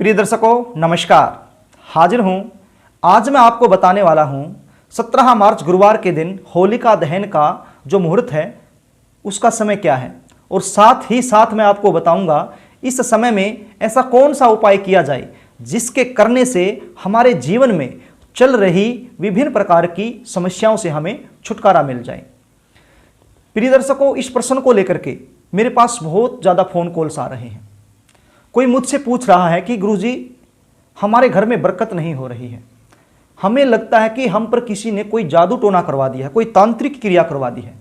प्रिय दर्शकों नमस्कार, हाजिर हूं। आज मैं आपको बताने वाला हूं 17 मार्च गुरुवार के दिन होलिका दहन का जो मुहूर्त है उसका समय क्या है, और साथ ही साथ मैं आपको बताऊंगा इस समय में ऐसा कौन सा उपाय किया जाए जिसके करने से हमारे जीवन में चल रही विभिन्न प्रकार की समस्याओं से हमें छुटकारा मिल जाए। प्रिय दर्शकों, इस प्रश्न को लेकर के मेरे पास बहुत ज़्यादा फ़ोन कॉल्स आ रहे हैं। कोई मुझसे पूछ रहा है कि गुरुजी, हमारे घर में बरकत नहीं हो रही है, हमें लगता है कि हम पर किसी ने कोई जादू टोना करवा दिया है, कोई तांत्रिक क्रिया करवा दी है।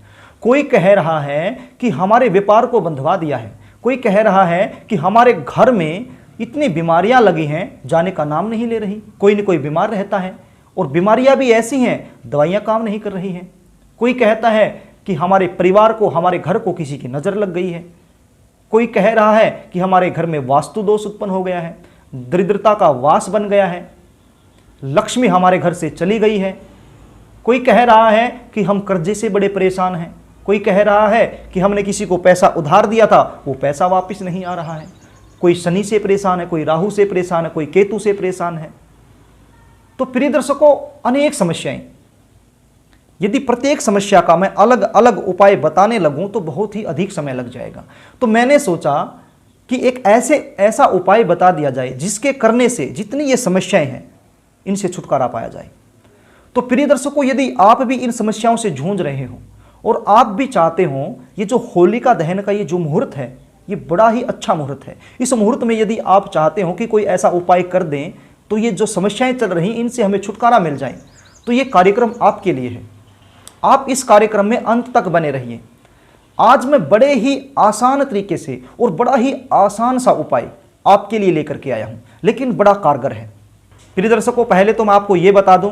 कोई कह रहा है कि हमारे व्यापार को बंधवा दिया है, कोई कह रहा है कि हमारे घर में इतनी बीमारियां लगी हैं जाने का नाम नहीं ले रही। कोई न कोई बीमार रहता है और बीमारियां भी ऐसी हैं दवाइयां काम नहीं कर रही हैं। कोई कहता है कि हमारे परिवार को, हमारे घर को किसी की नज़र लग गई है। कोई कह रहा है कि हमारे घर में वास्तु दोष उत्पन्न हो गया है, दरिद्रता का वास बन गया है, लक्ष्मी हमारे घर से चली गई है। कोई कह रहा है कि हम कर्जे से बड़े परेशान हैं। कोई कह रहा है कि हमने किसी को पैसा उधार दिया था, वो पैसा वापस नहीं आ रहा है। कोई शनि से परेशान है, कोई राहु से परेशान है, कोई केतु से परेशान है। तो प्रिय दर्शकों, अनेक समस्याएं, यदि प्रत्येक समस्या का मैं अलग अलग उपाय बताने लगूं तो बहुत ही अधिक समय लग जाएगा। तो मैंने सोचा कि एक ऐसा उपाय बता दिया जाए जिसके करने से जितनी ये समस्याएं हैं इनसे छुटकारा पाया जाए। तो प्रिय दर्शकों, यदि आप भी इन समस्याओं से जूझ रहे हो और आप भी चाहते हो, ये जो होलिका दहन का ये जो मुहूर्त है ये बड़ा ही अच्छा मुहूर्त है। इस मुहूर्त में यदि आप चाहते हो कि कोई ऐसा उपाय कर दें तो ये जो समस्याएं चल रही इनसे हमें छुटकारा मिल जाए, तो ये कार्यक्रम आपके लिए है। आप इस कार्यक्रम में अंत तक बने रहिए। आज मैं बड़े ही आसान तरीके से और बड़ा ही आसान सा उपाय आपके लिए लेकर के आया हूं, लेकिन बड़ा कारगर है। प्रिय दर्शकों, पहले तो मैं आपको यह बता दूं,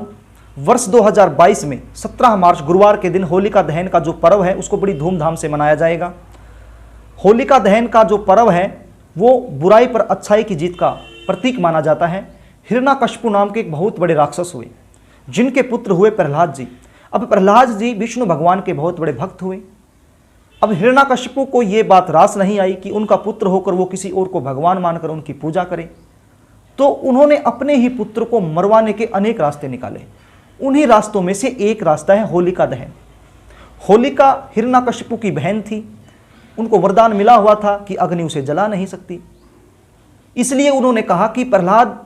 वर्ष 2022 में 17 मार्च गुरुवार के दिन होलिका दहन का जो पर्व है उसको बड़ी धूमधाम से मनाया जाएगा। होलिका दहन का जो पर्व है वो बुराई पर अच्छाई की जीत का प्रतीक माना जाता है। हिरण्यकशिपु नाम के एक बहुत बड़े राक्षस हुए जिनके पुत्र हुए प्रहलाद जी। अब प्रहलाद जी विष्णु भगवान के बहुत बड़े भक्त हुए। अब हिरण्यकशिपु को यह बात रास नहीं आई कि उनका पुत्र होकर वो किसी और को भगवान मानकर उनकी पूजा करे, तो उन्होंने अपने ही पुत्र को मरवाने के अनेक रास्ते निकाले। उन्हीं रास्तों में से एक रास्ता है होलिका दहन। होलिका हिरण्यकशिपु की बहन थी, उनको वरदान मिला हुआ था कि अग्नि उसे जला नहीं सकती। इसलिए उन्होंने कहा कि प्रहलाद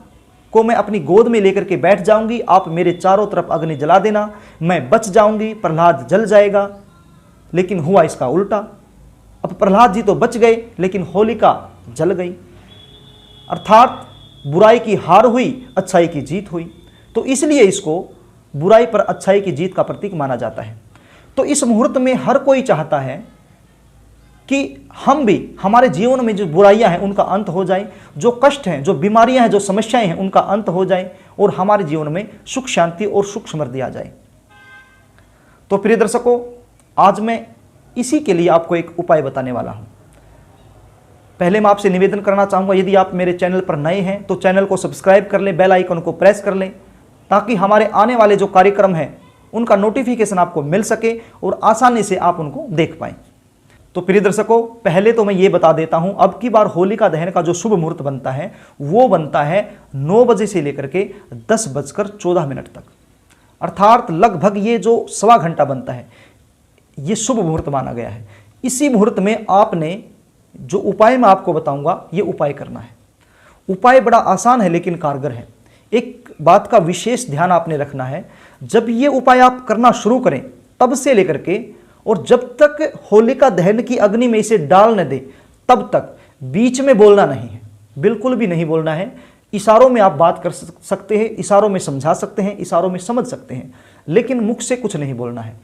को मैं अपनी गोद में लेकर के बैठ जाऊंगी, आप मेरे चारों तरफ अग्नि जला देना, मैं बच जाऊंगी, प्रहलाद जल जाएगा। लेकिन हुआ इसका उल्टा। अब प्रहलाद जी तो बच गए लेकिन होलिका जल गई, अर्थात बुराई की हार हुई, अच्छाई की जीत हुई। तो इसलिए इसको बुराई पर अच्छाई की जीत का प्रतीक माना जाता है। तो इस मुहूर्त में हर कोई चाहता है कि हम भी, हमारे जीवन में जो बुराइयां हैं उनका अंत हो जाए, जो कष्ट हैं, जो बीमारियां हैं, जो समस्याएं हैं उनका अंत हो जाए और हमारे जीवन में सुख शांति और सुख समृद्धि आ जाए। तो प्रिय दर्शकों, आज मैं इसी के लिए आपको एक उपाय बताने वाला हूं। पहले मैं आपसे निवेदन करना चाहूंगा, यदि आप मेरे चैनल पर नए हैं तो चैनल को सब्सक्राइब कर लें, बेल आइकन को प्रेस कर लें, ताकि हमारे आने वाले जो कार्यक्रम हैं उनका नोटिफिकेशन आपको मिल सके और आसानी से आप उनको देख पाएं। तो प्रिय दर्शकों, पहले तो मैं ये बता देता हूं, अब की बार होलिका दहन का जो शुभ मुहूर्त बनता है वो बनता है 9 बजे से लेकर के 10:14 तक, अर्थात लगभग ये जो सवा घंटा बनता है ये शुभ मुहूर्त माना गया है। इसी मुहूर्त में आपने जो उपाय मैं आपको बताऊंगा ये उपाय करना है। उपाय बड़ा आसान है लेकिन कारगर है। एक बात का विशेष ध्यान आपने रखना है, जब ये उपाय आप करना शुरू करें तब से लेकर के और जब तक होलिका दहन की अग्नि में इसे डाल न दे तब तक बीच में बोलना नहीं है, बिल्कुल भी नहीं बोलना है। इशारों में आप बात कर सकते हैं, इशारों में समझा सकते हैं, इशारों में समझ सकते हैं, लेकिन मुख से कुछ नहीं बोलना है।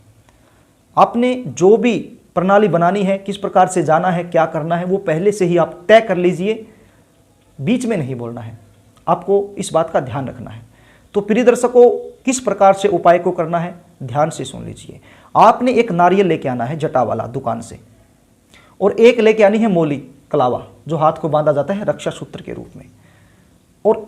आपने जो भी प्रणाली बनानी है, किस प्रकार से जाना है, क्या करना है, वो पहले से ही आप तय कर लीजिए। बीच में नहीं बोलना है, आपको इस बात का ध्यान रखना है। तो प्रिय दर्शकों, किस प्रकार से उपाय को करना है ध्यान से सुन लीजिए। आपने एक नारियल लेके आना है जटा वाला दुकान से, और एक लेके आनी है मोली, कलावा, जो हाथ को बांधा जाता है रक्षा सूत्र के रूप में, और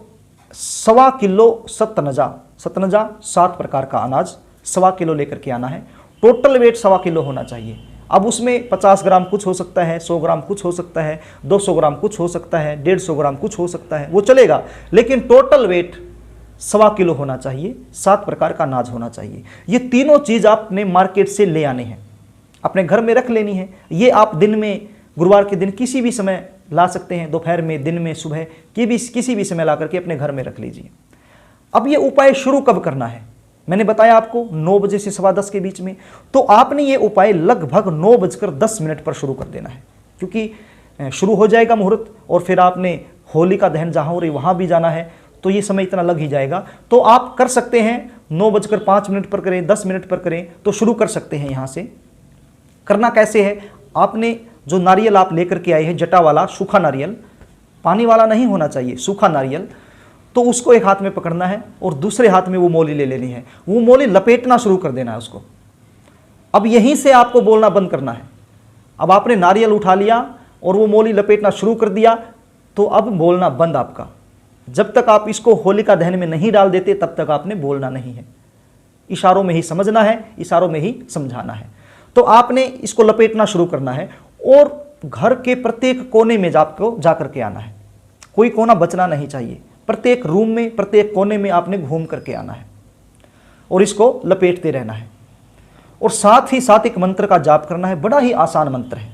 1.25 किलो सतनजा, 7 प्रकार का अनाज 1.25 किलो लेकर के आना है। टोटल वेट 1.25 किलो होना चाहिए। अब उसमें 50 ग्राम कुछ हो सकता है, 100 ग्राम कुछ हो सकता है, 200 ग्राम कुछ हो सकता है, 150 ग्राम कुछ हो सकता है, वो चलेगा, लेकिन टोटल वेट 1.25 किलो होना चाहिए। 7 प्रकार का अनाज होना चाहिए। ये तीनों चीज़ आपने मार्केट से ले आने हैं, अपने घर में रख लेनी है। ये आप दिन में, गुरुवार के दिन किसी भी समय ला सकते हैं, दोपहर में, दिन में, सुबह किसी भी समय ला करके अपने घर में रख लीजिए। अब ये उपाय शुरू कब करना है? मैंने बताया आपको 9 बजे से 10:15 के बीच में। तो आपने ये उपाय लगभग 9:10 पर शुरू कर देना है, क्योंकि शुरू हो जाएगा मुहूर्त और फिर आपने होलिका दहन जहाँ हो रही वहाँ भी जाना है, तो ये समय इतना लग ही जाएगा। तो आप कर सकते हैं 9:05 पर करें, 10 मिनट पर करें, तो शुरू कर सकते हैं। यहाँ से करना कैसे है? आपने जो नारियल आप लेकर के आए हैं, जटा वाला सूखा नारियल, पानी वाला नहीं होना चाहिए, सूखा नारियल, तो उसको एक हाथ में पकड़ना है और दूसरे हाथ में वो मोली ले लेनी है। वो मोली लपेटना शुरू कर देना है उसको। अब यहीं से आपको बोलना बंद करना है। अब आपने नारियल उठा लिया और वो मोली लपेटना शुरू कर दिया, तो अब बोलना बंद आपका। जब तक आप इसको होलिका दहन में नहीं डाल देते तब तक आपने बोलना नहीं है। इशारों में ही समझना है, इशारों में ही समझाना है। तो आपने इसको लपेटना शुरू करना है और घर के प्रत्येक कोने में आपको जाकर के आना है। कोई कोना बचना नहीं चाहिए। प्रत्येक रूम में, प्रत्येक कोने में आपने घूम करके आना है और इसको लपेटते रहना है। और साथ ही साथ एक मंत्र का जाप करना है। बड़ा ही आसान मंत्र है।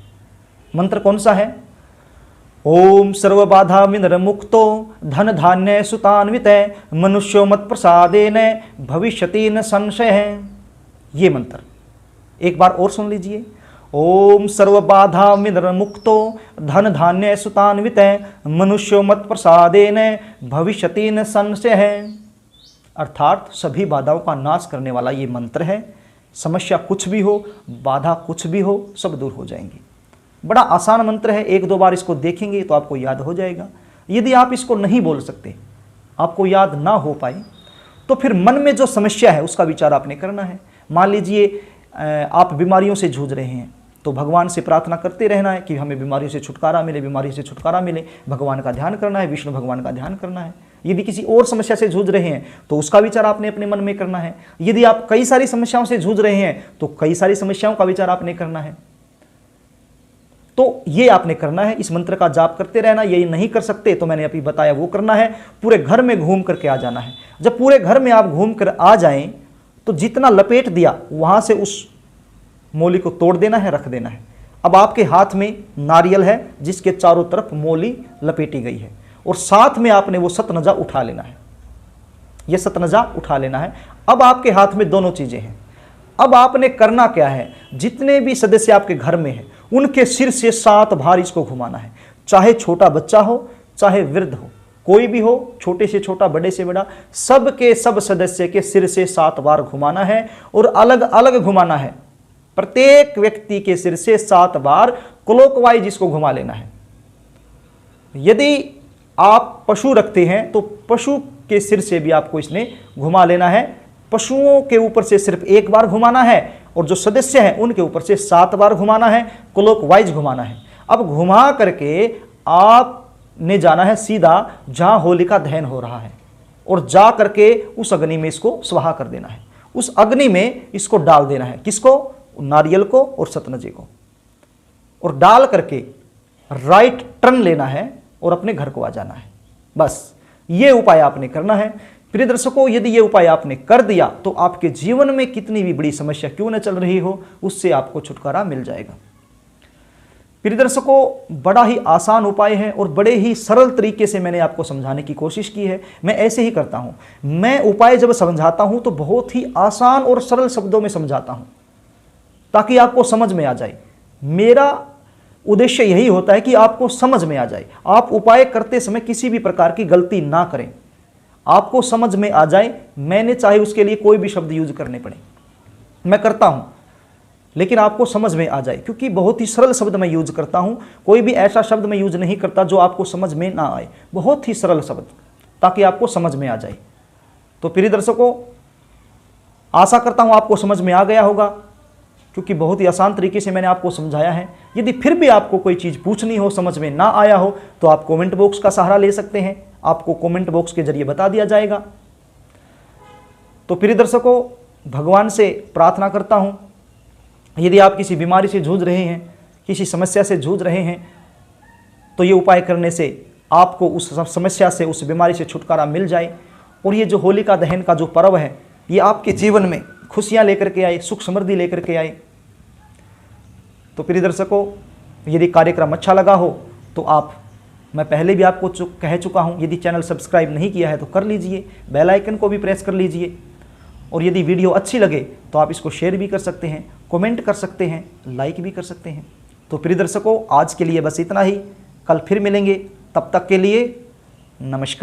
मंत्र कौन सा है? ओम सर्वबाधा विनिर्मुक्तो धन धान्य सुतान्वित मनुष्यो मत प्रसादेन भविष्यति न संशय। ये मंत्र एक बार और सुन लीजिए। ओम सर्वबाधा विनिर्मुक्तो धन धान्य सुतान्वित मनुष्यो मत प्रसादेन भविष्यति न संशय। अर्थात सभी बाधाओं का नाश करने वाला ये मंत्र है। समस्या कुछ भी हो, बाधा कुछ भी हो, सब दूर हो जाएंगी। बड़ा आसान मंत्र है। 1-2 बार इसको देखेंगे तो आपको याद हो जाएगा। यदि आप इसको नहीं बोल सकते, आपको याद ना हो पाए, तो फिर मन में जो समस्या है उसका विचार आपने करना है। मान लीजिए आप बीमारियों से जूझ रहे हैं, तो भगवान से प्रार्थना करते रहना है कि हमें बीमारियों से छुटकारा मिले, बीमारी से छुटकारा मिले। भगवान का ध्यान करना है, विष्णु भगवान का ध्यान करना है। यदि किसी और समस्या से जूझ रहे हैं तो उसका विचार आपने अपने मन में करना है। यदि आप कई सारी समस्याओं से जूझ रहे हैं तो कई सारी समस्याओं का विचार आपने करना है। तो ये आपने करना है। इस मंत्र का जाप करते रहना। यही नहीं कर सकते तो मैंने अभी बताया वो करना है। पूरे घर में घूम करके आ जाना है। जब पूरे घर में आप घूम कर आ जाएं तो जितना लपेट दिया वहां से उस मोली को तोड़ देना है, रख देना है। अब आपके हाथ में नारियल है जिसके चारों तरफ मोली लपेटी गई है और साथ में आपने वो सतनजा उठा लेना है। ये सतनजा उठा लेना है। अब आपके हाथ में दोनों चीजें हैं। अब आपने करना क्या है? जितने भी सदस्य आपके घर में हैं उनके सिर से 7 बार इसको घुमाना है। चाहे छोटा बच्चा हो, चाहे वृद्ध हो, कोई भी हो, छोटे से छोटा, बड़े से बड़ा, सबके सब सदस्य के सिर से 7 बार घुमाना है और अलग अलग घुमाना है। प्रत्येक व्यक्ति के सिर से 7 बार क्लॉकवाइज इसको घुमा लेना है। यदि आप पशु रखते हैं तो पशु के सिर से भी आपको इसने घुमा लेना है। पशुओं के ऊपर से सिर्फ 1 बार घुमाना है और जो सदस्य हैं उनके ऊपर से 7 बार घुमाना है, क्लॉकवाइज घुमाना है। अब घुमा करके आपने जाना है सीधा जहां होलिका दहन हो रहा है और जा करके उस अग्नि में इसको स्वाहा कर देना है। उस अग्नि में इसको डाल देना है। किसको? नारियल को और सतनजे को। और डाल करके राइट टर्न लेना है और अपने घर को आ जाना है। बस ये उपाय आपने करना है। प्रिय दर्शकों, यदि ये उपाय आपने कर दिया तो आपके जीवन में कितनी भी बड़ी समस्या क्यों न चल रही हो, उससे आपको छुटकारा मिल जाएगा। प्रिय दर्शकों, बड़ा ही आसान उपाय है और बड़े ही सरल तरीके से मैंने आपको समझाने की कोशिश की है। मैं ऐसे ही करता हूं। मैं उपाय जब समझाता हूं तो बहुत ही आसान और सरल शब्दों में समझाता हूं ताकि आपको समझ में आ जाए। मेरा उद्देश्य यही होता है कि आपको समझ में आ जाए। आप उपाय करते समय किसी भी प्रकार की गलती ना करें, आपको समझ में आ जाए। मैंने चाहे उसके लिए कोई भी शब्द यूज करने पड़े, मैं करता हूं, लेकिन आपको समझ में आ जाए, क्योंकि बहुत ही सरल शब्द मैं यूज करता हूं। कोई भी ऐसा शब्द मैं यूज नहीं करता जो आपको समझ में ना आए। बहुत ही सरल शब्द, ताकि आपको समझ में आ जाए। तो प्रिय दर्शकों, आशा करता हूं आपको समझ में आ गया होगा, क्योंकि बहुत ही आसान तरीके से मैंने आपको समझाया है। यदि फिर भी आपको कोई चीज़ पूछनी हो, समझ में ना आया हो, तो आप कमेंट बॉक्स का सहारा ले सकते हैं। आपको कमेंट बॉक्स के जरिए बता दिया जाएगा। तो प्रिय दर्शकों, भगवान से प्रार्थना करता हूं यदि आप किसी बीमारी से जूझ रहे हैं, किसी समस्या से जूझ रहे हैं, तो ये उपाय करने से आपको उस समस्या से, उस बीमारी से छुटकारा मिल जाए। और ये जो होलिका दहन का जो पर्व है, ये आपके जीवन में खुशियाँ लेकर के आए, सुख समृद्धि लेकर के आए। तो प्रिय दर्शकों, यदि कार्यक्रम अच्छा लगा हो तो मैं पहले भी आपको कह चुका हूँ, यदि चैनल सब्सक्राइब नहीं किया है तो कर लीजिए, बेल आइकन को भी प्रेस कर लीजिए। और यदि वीडियो अच्छी लगे तो आप इसको शेयर भी कर सकते हैं, कमेंट कर सकते हैं, लाइक भी कर सकते हैं। तो प्रिय दर्शकों, आज के लिए बस इतना ही। कल फिर मिलेंगे, तब तक के लिए नमस्कार।